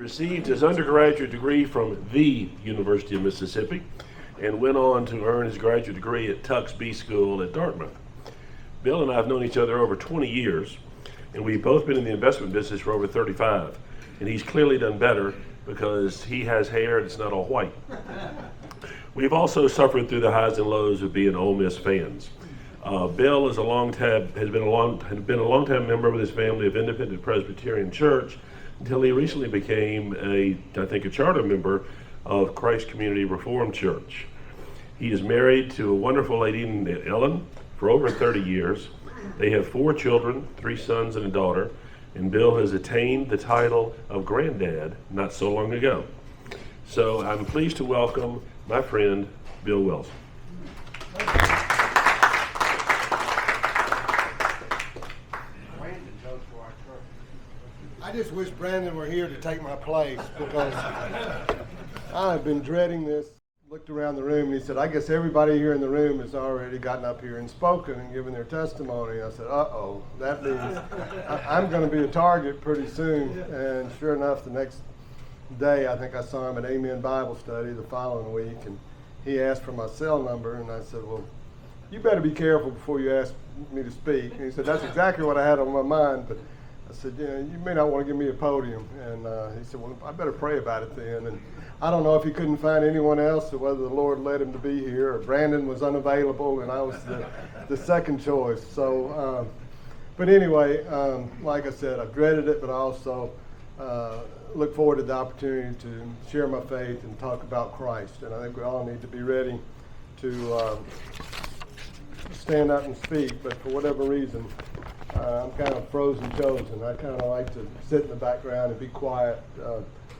Received his undergraduate degree from the University of Mississippi and went on to earn his graduate degree at Tuck's B School at Dartmouth. Bill and I have known each other over 20 years, and we've both been in the investment business for over 35. And he's clearly done better because he has hair and it's not all white. We've also suffered through the highs and lows of being Ole Miss fans. Bill is has been a long time member with his family of Independent Presbyterian Church until he recently became a charter member of Christ Community Reformed Church. He is married to a wonderful lady named Ellen for over 30 years. They have 4 children, 3 sons and a daughter, and Bill has attained the title of granddad not so long ago. So I'm pleased to welcome my friend, Bill Wilson. I just wish Brandon were here to take my place because I've been dreading this. Looked around the room and he said, I guess everybody here in the room has already gotten up here and spoken and given their testimony. I said, uh-oh, that means I'm going to be a target pretty soon. And sure enough, the next day, I think I saw him at Amen Bible Study the following week, and he asked for my cell number, and I said, well, you better be careful before you ask me to speak. And he said, that's exactly what I had on my mind, but I said, you may not want to give me a podium. And he said, well, I better pray about it then. And I don't know if he couldn't find anyone else or whether the Lord led him to be here or Brandon was unavailable and I was the second choice. So, but anyway, like I said, I've dreaded it, but I also look forward to the opportunity to share my faith and talk about Christ. And I think we all need to be ready to stand up and speak, but for whatever reason, I'm kind of frozen chosen. I kind of like to sit in the background and be quiet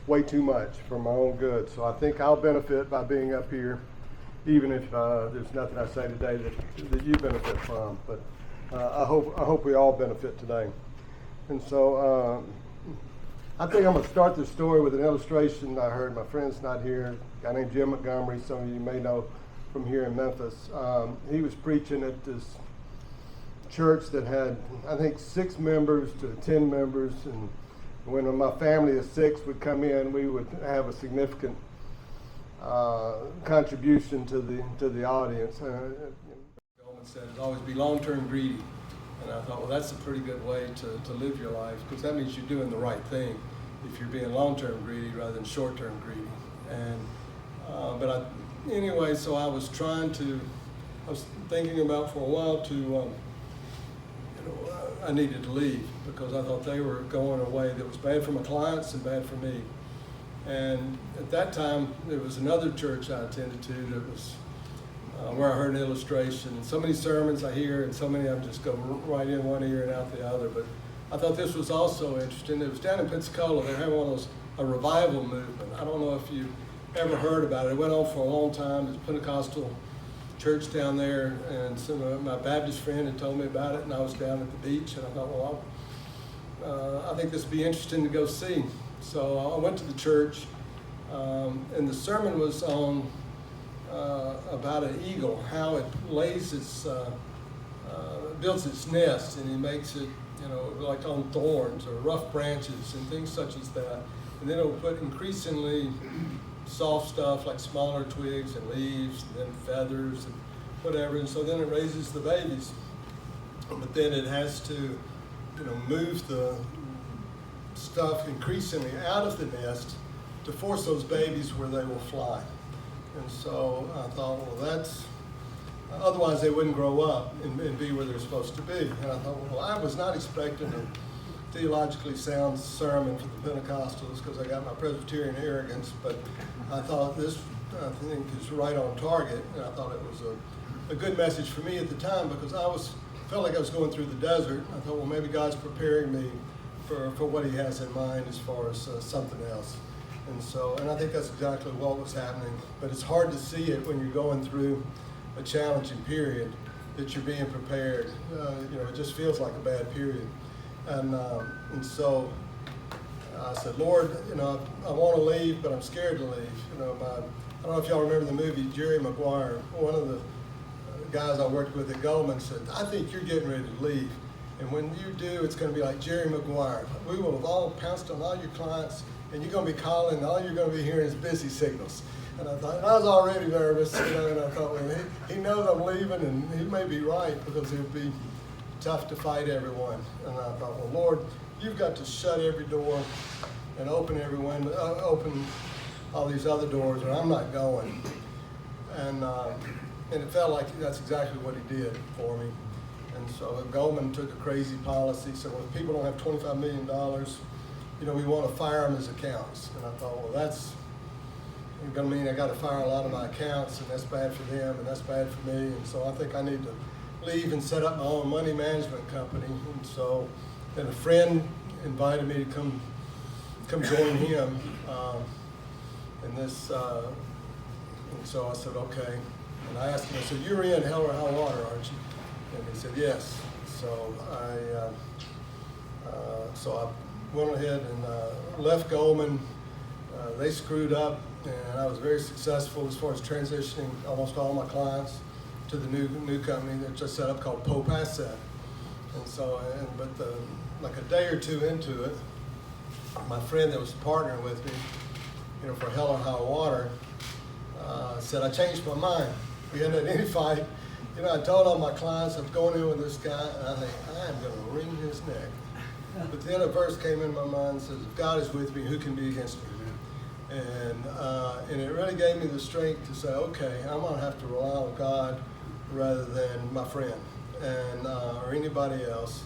way too much for my own good. So I think I'll benefit by being up here, even if there's nothing I say today that you benefit from. But I hope we all benefit today. And so I think I'm going to start this story with an illustration I heard. My friend's not here. A guy named Jim Montgomery, some of you may know from here in Memphis. He was preaching at this church that had, I think, 6 members to 10 members, and when my family of 6 would come in, we would have a significant contribution to the audience. Goldman said, "It'd always be long-term greedy," and I thought, well, that's a pretty good way to live your life, because that means you're doing the right thing if you're being long-term greedy rather than short-term greedy. And anyway, so I was thinking about for a while to. I needed to leave because I thought they were going a way that was bad for my clients and bad for me. And at that time, there was another church I attended to that was where I heard an illustration. And so many sermons I hear, and so many of them just go right in one ear and out the other. But I thought this was also interesting. It was down in Pensacola. They're having one of those, a revival movement. I don't know if you ever heard about it. It went on for a long time. It's Pentecostal church down there, and some of my Baptist friend had told me about it, and I was down at the beach, and I thought, well, I think this would be interesting to go see. So I went to the church, and the sermon was on about an eagle, how it lays its, builds its nest, and it makes it, like on thorns or rough branches and things such as that. And then it will put increasingly soft stuff like smaller twigs and leaves and then feathers and whatever, and so then it raises the babies, but then it has to move the stuff increasingly out of the nest to force those babies where they will fly. And so I thought, well, that's otherwise they wouldn't grow up and be where they're supposed to be. And I thought, well, I was not expecting a theologically sound sermon for the Pentecostals because I got my Presbyterian arrogance, but I thought this, I think, is right on target, and I thought it was a good message for me at the time because felt like I was going through the desert. I thought, well, maybe God's preparing me for what He has in mind as far as something else. And I think that's exactly what was happening, but it's hard to see it when you're going through a challenging period that you're being prepared. It just feels like a bad period. And so I said, Lord, I want to leave, but I'm scared to leave. I don't know if y'all remember the movie Jerry Maguire. One of the guys I worked with at Goldman said, I think you're getting ready to leave. And when you do, it's going to be like Jerry Maguire. We will have all pounced on all your clients and you're going to be calling, and all you're going to be hearing is busy signals. And I thought, and I was already nervous, and I thought, well, he knows I'm leaving, and he may be right, because it would be tough to fight everyone. And I thought, well, Lord, you've got to shut every door and open every window, open all these other doors, or I'm not going. And it felt like that's exactly what he did for me. And so Goldman took a crazy policy, said, well, if people don't have $25 million, we want to fire them as accountants. And I thought, well, that's going to mean I got to fire a lot of my accounts, and that's bad for them, and that's bad for me. And so I think I need to leave and set up my own money management company. And so then a friend invited me to come join him in this. And so I said, okay. And I asked him, I said, you're in hell or high water, aren't you? And he said, yes. So I went ahead and left Goldman. They screwed up, and I was very successful as far as transitioning almost all my clients to the new company that just set up called Pope Asset. And so, like a day or two into it, my friend that was partnering with me, for hell or high water, said, I changed my mind. We hadn't had any fight. I told all my clients I'm going in with this guy, and I think, I am going to wring his neck. But then a verse came in my mind and says, if God is with me, who can be against me? And it really gave me the strength to say, okay, I'm going to have to rely on God rather than my friend and or anybody else.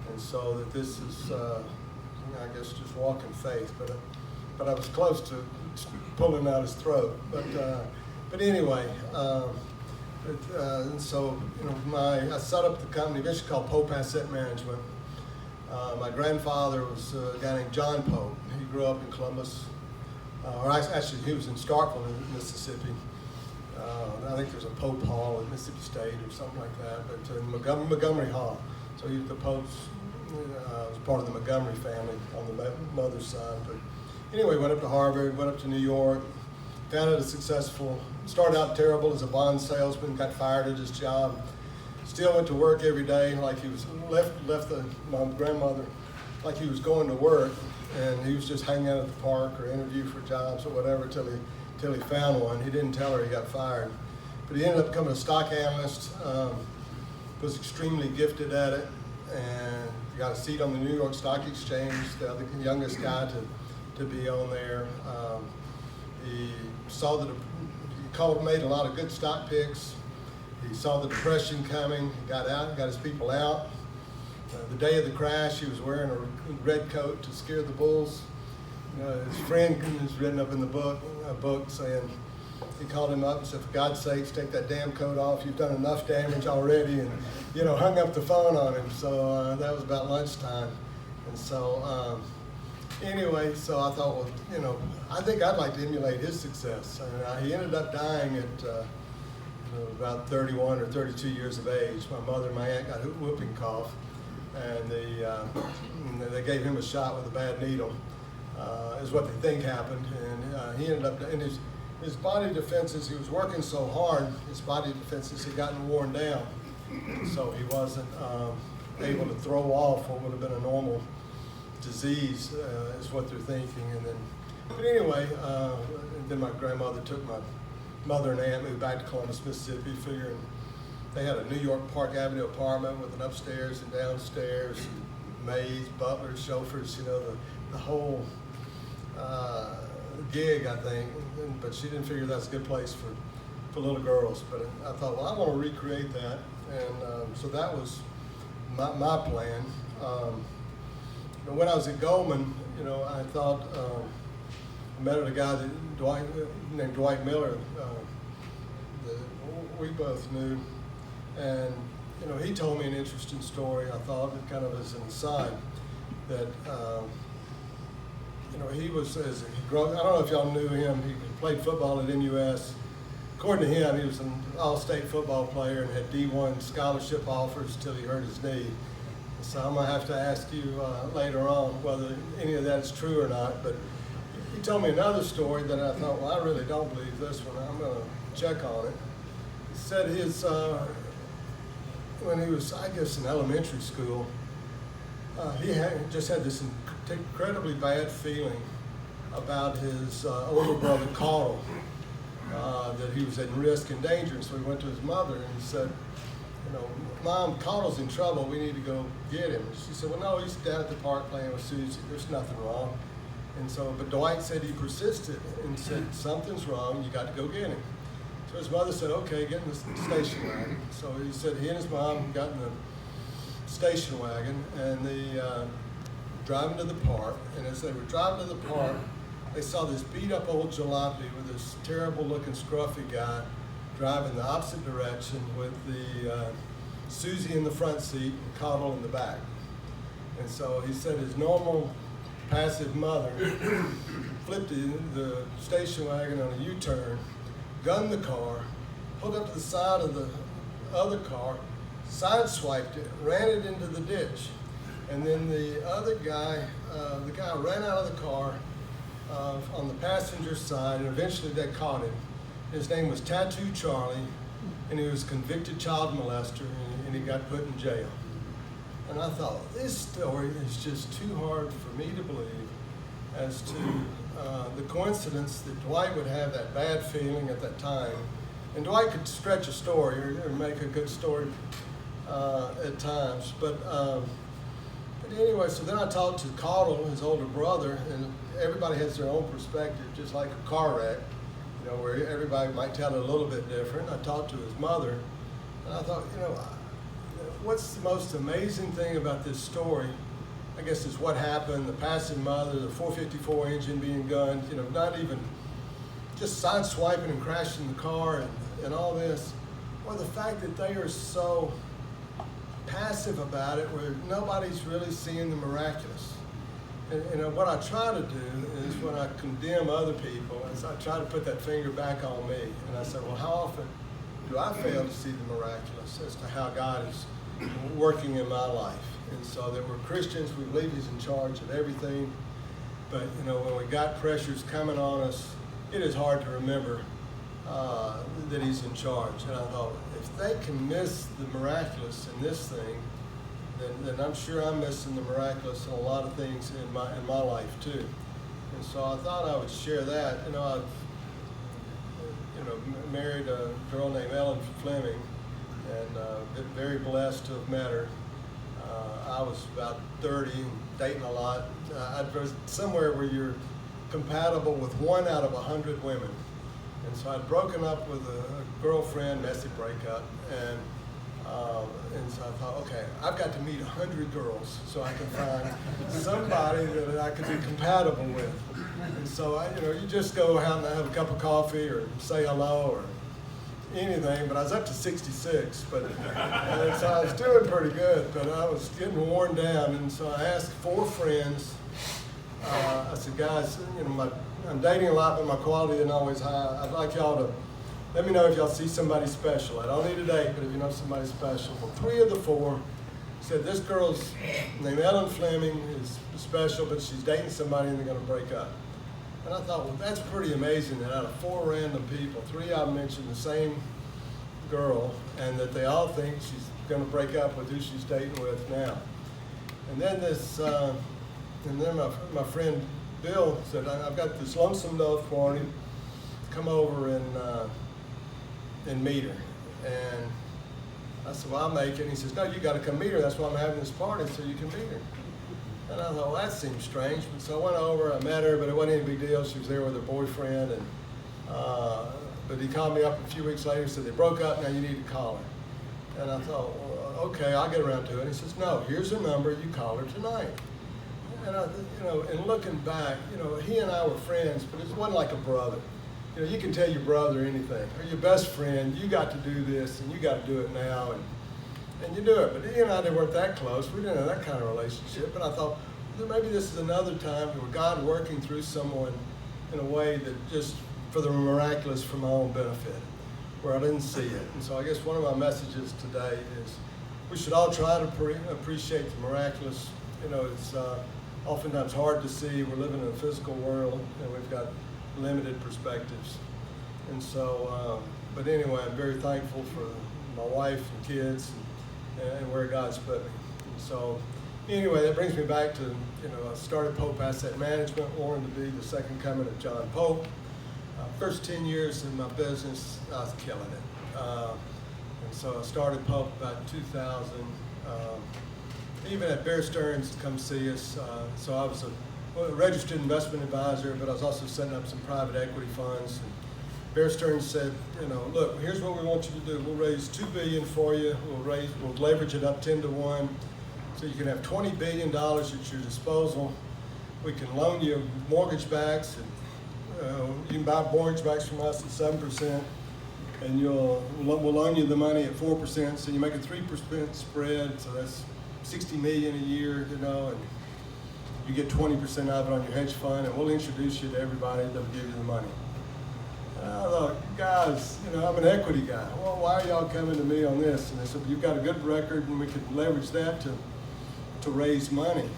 And so that this is, I guess, just walking faith. But I was close to pulling out his throat. But anyway, and so I set up the company, eventually called Pope Asset Management. My grandfather was a guy named John Pope. He grew up in Columbus, or actually he was in Starkville, Mississippi. I think there's a Pope Hall at Mississippi State or something like that, but in Montgomery Hall. So he was the Pope's, was part of the Montgomery family on the mother's side. But anyway, went up to Harvard, went up to New York, founded a successful, started out terrible as a bond salesman, got fired at his job, still went to work every day like he was, left my grandmother like he was going to work, and he was just hanging out at the park or interview for jobs or whatever till he found one. He didn't tell her he got fired. But he ended up becoming a stock analyst, was extremely gifted at it, and got a seat on the New York Stock Exchange, the youngest guy to be on there. He saw made a lot of good stock picks. He saw the depression coming. He got out and got his people out. The day of the crash, he was wearing a red coat to scare the bulls. His friend has written up in the book saying, he called him up and said, for God's sakes, take that damn coat off. You've done enough damage already, and hung up the phone on him. So that was about lunchtime. And so anyway, so I thought, well, I think I'd like to emulate his success. And he ended up dying at about 31 or 32 years of age. My mother and my aunt got whooping cough, and they gave him a shot with a bad needle, is what they think happened. And he ended up, in his body defenses, he was working so hard, his body defenses had gotten worn down. So he wasn't able to throw off what would have been a normal disease, is what they're thinking. But anyway, then my grandmother took my mother and aunt, moved back to Columbus, Mississippi, figuring they had a New York Park Avenue apartment with an upstairs and downstairs, maids, butlers, chauffeurs, the whole gig, I think. But she didn't figure that's a good place for little girls. But I thought, well, I want to recreate that. And so that was my plan. When I was at Goldman, I thought, I met a guy named Dwight Miller that we both knew. And, he told me an interesting story, I thought, kind of as an aside, that, he was, as he grew up, I don't know if y'all knew him, he played football at NUS. According to him, he was an all-state football player and had D1 scholarship offers until he hurt his knee. So I'm going to have to ask you later on whether any of that is true or not. But he told me another story that I thought, well, I really don't believe this one. I'm going to check on it. He said when he was, I guess, in elementary school, he just had this incredibly bad feeling about his older brother Carl, that he was at risk and danger. So he went to his mother and he said, you know, Mom, Carl's in trouble. We need to go get him. She said, well, no, he's down at the park playing with Susie. There's nothing wrong. And so, but Dwight said he persisted and said, something's wrong. You got to go get him. So his mother said, okay, get in the station wagon. So he said he and his mom got in the station wagon and they driving to the park. And as they were driving to the park, they saw this beat up old jalopy with this terrible looking scruffy guy driving the opposite direction with the Susie in the front seat and Cottle in the back. And so he said his normal passive mother flipped the station wagon on a U-turn, gunned the car, pulled up to the side of the other car, sideswiped it, ran it into the ditch. And then the other guy, the guy ran out of the car on the passenger side, and eventually they caught him. His name was Tattoo Charlie, and he was a convicted child molester, and he got put in jail. And I thought, this story is just too hard for me to believe as to the coincidence that Dwight would have that bad feeling at that time. And Dwight could stretch a story or make a good story at times. But anyway, so then I talked to Cottle, his older brother, and everybody has their own perspective, just like a car wreck, you know, where everybody might tell it a little bit different. I talked to his mother, and I thought, you know, what's the most amazing thing about this story, I guess, is what happened, the passive mother, the 454 engine being gunned, you know, not even just sideswiping and crashing the car and all this, or the fact that they are so passive about it where nobody's really seeing the miraculous. And what I try to do is when I condemn other people, is I try to put that finger back on me. And I say, well, how often do I fail to see the miraculous as to how God is working in my life? And so that we're Christians, we believe He's in charge of everything. But, you know, when we got pressures coming on us, it is hard to remember that He's in charge. And I thought, if they can miss the miraculous in this thing, then I'm sure I'm missing the miraculous in a lot of things in my life too. And so I thought I would share that. You know, I've married a girl named Ellen Fleming, and been very blessed to have met her. I was about 30, dating a lot. I was somewhere where you're compatible with 1 out of 100 women. And so I'd broken up with a girlfriend, messy breakup, and so I thought, okay, I've got to meet 100 girls so I can find somebody that I could be compatible with. And so you just go out and have a cup of coffee or say hello or anything. But I was up to 66, so I was doing pretty good, but I was getting worn down. And so I asked 4 friends. I said, guys, I'm dating a lot, but my quality isn't always high. I'd like y'all to let me know if y'all see somebody special. I don't need a date, but if you know somebody special. Well, 3 of the 4 said, this girl's named Ellen Fleming, is special, but she's dating somebody and they're going to break up. And I thought, well, that's pretty amazing that out of 4 random people, 3 of them mentioned the same girl, and that they all think she's going to break up with who she's dating with now. And then my friend Bill said, I've got this lonesome dove party. Come over and meet her. And I said, well, I'll make it. And he says, no, you got to come meet her. That's why I'm having this party, so you can meet her. And I thought, well, that seems strange. So I went over, I met her, but it wasn't any big deal. She was there with her boyfriend. And but he called me up a few weeks later and said, they broke up, now you need to call her. And I thought, well, okay, I'll get around to it. And he says, no, here's her number, you call her tonight. And and looking back, he and I were friends, but it wasn't like a brother. You can tell your brother anything, or your best friend, you got to do this, and you got to do it now, and you do it. But he and I, they weren't that close. We didn't have that kind of relationship. But I thought, maybe this is another time where God working through someone in a way that just for the miraculous for my own benefit, where I didn't see it. And so I guess one of my messages today is we should all try to appreciate the miraculous. It's oftentimes hard to see. We're living in a physical world, and we've got limited perspectives. And so, but anyway, I'm very thankful for my wife and kids and where God's put me. And so Anyway, that brings me back to, I started Pope Asset Management, wanted to be the second coming of John Pope. First 10 years in my business, I was killing it. And so I started Pope about 2000. Even at Bear Stearns to come see us. So I was a registered investment advisor, but I was also setting up some private equity funds. And Bear Stearns said, look, here's what we want you to do. We'll raise $2 billion for you. We'll leverage it up 10 to 1. So you can have $20 billion at your disposal. We can loan you mortgage backs. And, you can buy mortgage backs from us at 7%. And we'll loan you the money at 4%. So you make a 3% spread. So that's $60 million a year, and you get 20% of it on your hedge fund, and we'll introduce you to everybody that'll give you the money. And I thought, guys, I'm an equity guy. Well, why are y'all coming to me on this? And they said, you've got a good record, and we could leverage that to raise money.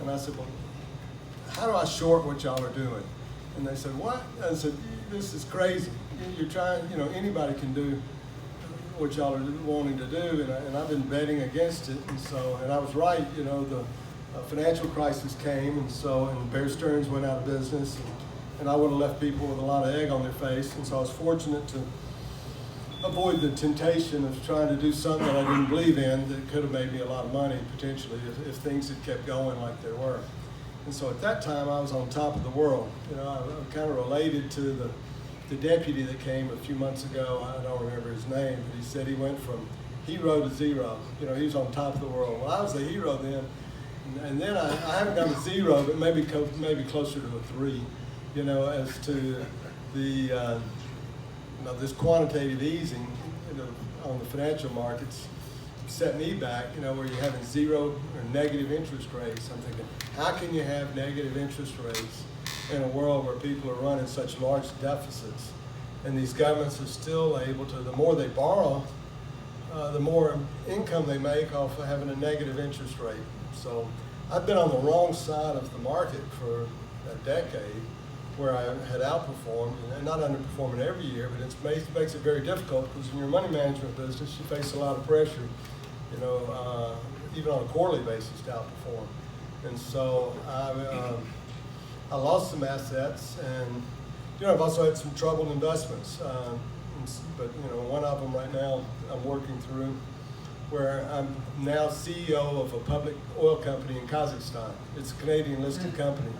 And I said, well, how do I short what y'all are doing? And they said, what? I said, this is crazy. You're trying, anybody can do what y'all are wanting to do, and I've been betting against it, and I was right. The financial crisis came, and Bear Stearns went out of business, and I would have left people with a lot of egg on their face, and so I was fortunate to avoid the temptation of trying to do something that I didn't believe in that could have made me a lot of money potentially if things had kept going like they were. And so at that time I was on top of the world. I'm kind of related to the deputy that came a few months ago. I don't remember his name, but he said he went from hero to zero. He was on top of the world. Well, I was a hero then, and then I haven't done a zero, but maybe closer to a 3. As to the this quantitative easing, on the financial markets set me back. Where you're having zero or negative interest rates. I'm thinking, how can you have negative interest rates in a world where people are running such large deficits, and these governments are still able to, the more they borrow, the more income they make off of having a negative interest rate. So I've been on the wrong side of the market for a decade, where I had outperformed, and not underperforming every year, but it makes it very difficult, because in your money management business, you face a lot of pressure, even on a quarterly basis to outperform. And so I lost some assets, and I've also had some troubled investments. But one of them right now I'm working through, where I'm now CEO of a public oil company in Kazakhstan. It's a Canadian listed company,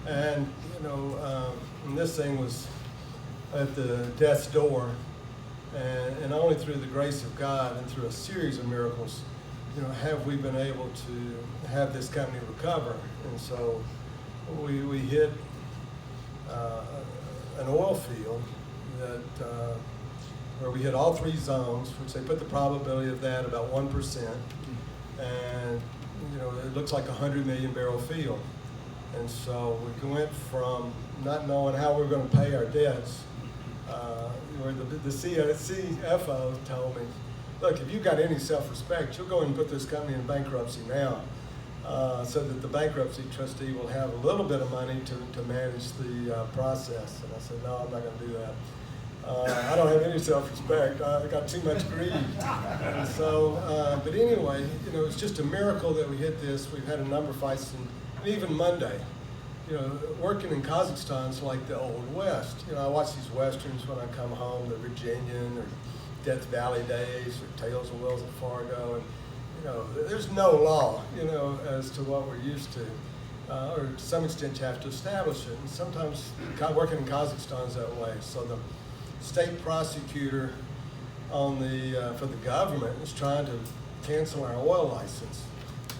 and and this thing was at the death's door, and only through the grace of God and through a series of miracles, have we been able to have this company recover. And so we hit an oil field that where we hit all 3 zones, which they put the probability of that about 1%, and it looks like a 100 million barrel field. And so we went from not knowing how we were going to pay our debts, where the CFO told me, look, if you've got any self-respect, you'll go ahead and put this company in bankruptcy now, so that the bankruptcy trustee will have a little bit of money to manage the process. And I said, no, I'm not going to do that. I don't have any self-respect. I got too much greed. And so, but anyway, it's just a miracle that we hit this. We've had a number of fights, and even Monday, working in Kazakhstan is like the old West. I watch these Westerns when I come home, the Virginian or Death Valley days or Tales of Wells and Fargo, and there's no law, as to what we're used to. Or to some extent you have to establish it. And sometimes working in Kazakhstan is that way. So the state prosecutor for the government is trying to cancel our oil license.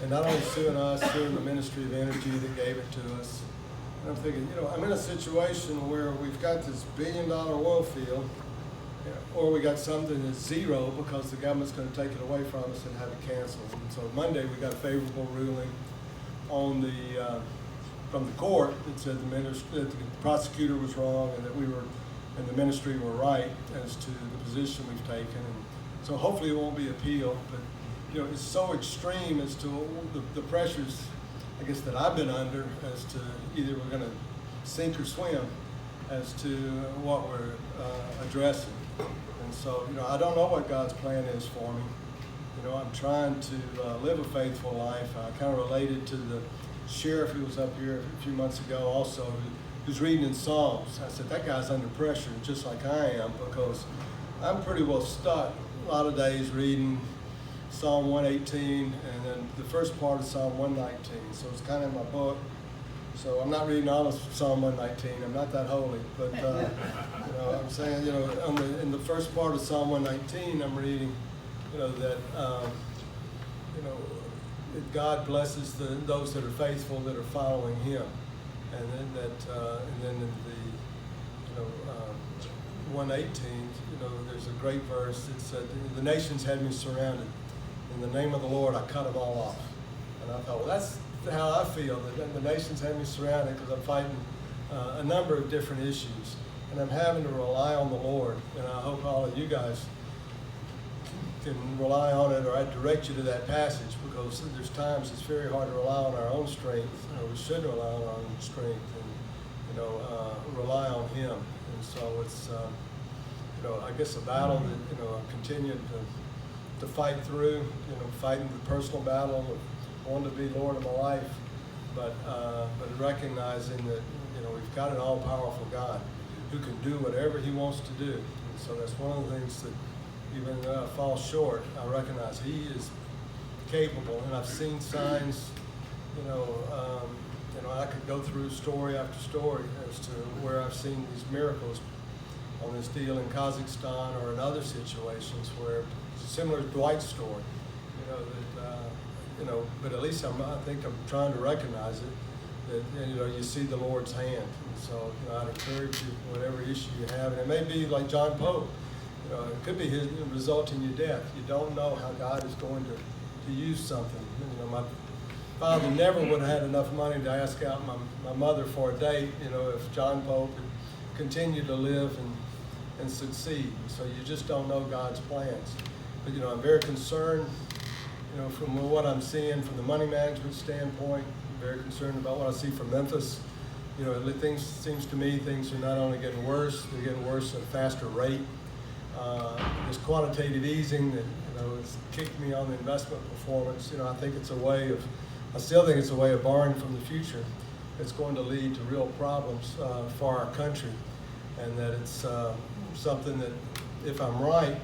And not only suing us, suing the Ministry of Energy that gave it to us. And I'm thinking, I'm in a situation where we've got this $1 billion oil field, or we got something that's zero because the government's going to take it away from us and have it canceled. And so Monday we got a favorable ruling on from the court that said that the prosecutor was wrong, and that and the ministry were right as to the position we've taken. And so hopefully it won't be appealed, but it's so extreme as to the pressures, I guess, that I've been under as to either we're going to sink or swim as to what we're addressing. And so, I don't know what God's plan is for me. I'm trying to live a faithful life. I kind of related to the sheriff who was up here a few months ago also, who's reading in Psalms. I said, that guy's under pressure just like I am, because I'm pretty well stuck a lot of days reading Psalm 118 and then the first part of Psalm 119. So it's kind of in my book. So I'm not reading all of Psalm 119. I'm not that holy, but I'm saying, in the first part of Psalm 119, I'm reading, that that God blesses those that are faithful, that are following Him, and then in the 118, there's a great verse that said, "The nations had me surrounded. In the name of the Lord, I cut them all off." And I thought, well, that's how I feel, that the nations have me surrounded, because I'm fighting a number of different issues, and I'm having to rely on the Lord. And I hope all of you guys can rely on it, or I direct you to that passage, because there's times it's very hard to rely on our own strength, or we should rely on our own strength, and rely on Him. And so it's I guess a battle that I continue to fight through, fighting the personal battle of wanting to be Lord of my life, but recognizing that we've got an all-powerful God who can do whatever He wants to do. And so that's one of the things that, even though I fall short, I recognize He is capable, and I've seen signs. I could go through story after story as to where I've seen these miracles on this deal in Kazakhstan or in other situations where, similar to Dwight's story, but at least I think I'm trying to recognize it, that you see the Lord's hand. And so I'd encourage you, whatever issue you have, and it may be like John Pope. It could be his result in your death. You don't know how God is going to use something. My father never would have had enough money to ask out my mother for a date, if John Pope had continued to live and succeed. So you just don't know God's plans. But I'm very concerned, from what I'm seeing from the money management standpoint. I'm very concerned about what I see from Memphis. Seems to me things are not only getting worse, they're getting worse at a faster rate. This quantitative easing that has kicked me on the investment performance. I still think it's a way of borrowing from the future. It's going to lead to real problems for our country, and that it's something that, if I'm right,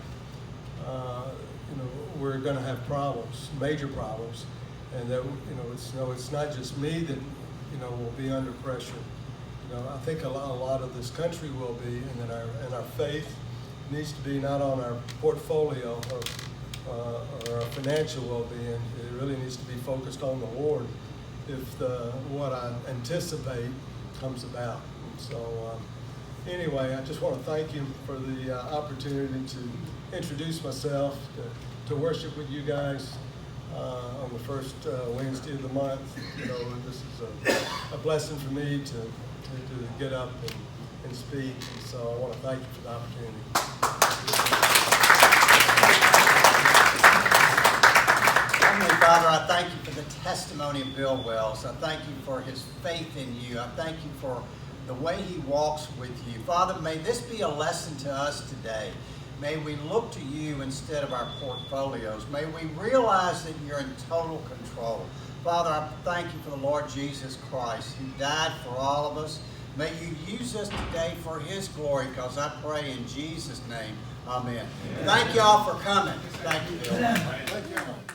we're going to have problems, major problems, and that it's not just me that will be under pressure. I think a lot of this country will be, and that our faith needs to be not on our portfolio or our financial well-being. It really needs to be focused on the Lord if what I anticipate comes about. So anyway, I just want to thank you for the opportunity to introduce myself, to worship with you guys on the first Wednesday of the month. This is a blessing for me to get up and speak, and so I want to thank you for the opportunity. Heavenly Father, I thank you for the testimony of Bill Wells. I thank you for his faith in you. I thank you for the way he walks with you. Father, may this be a lesson to us today. May we look to you instead of our portfolios. May we realize that you're in total control. Father, I thank you for the Lord Jesus Christ, who died for all of us. May you use us today for his glory, because I pray in Jesus' name. Amen. Thank you all for coming. Thank you, Bill. Thank you.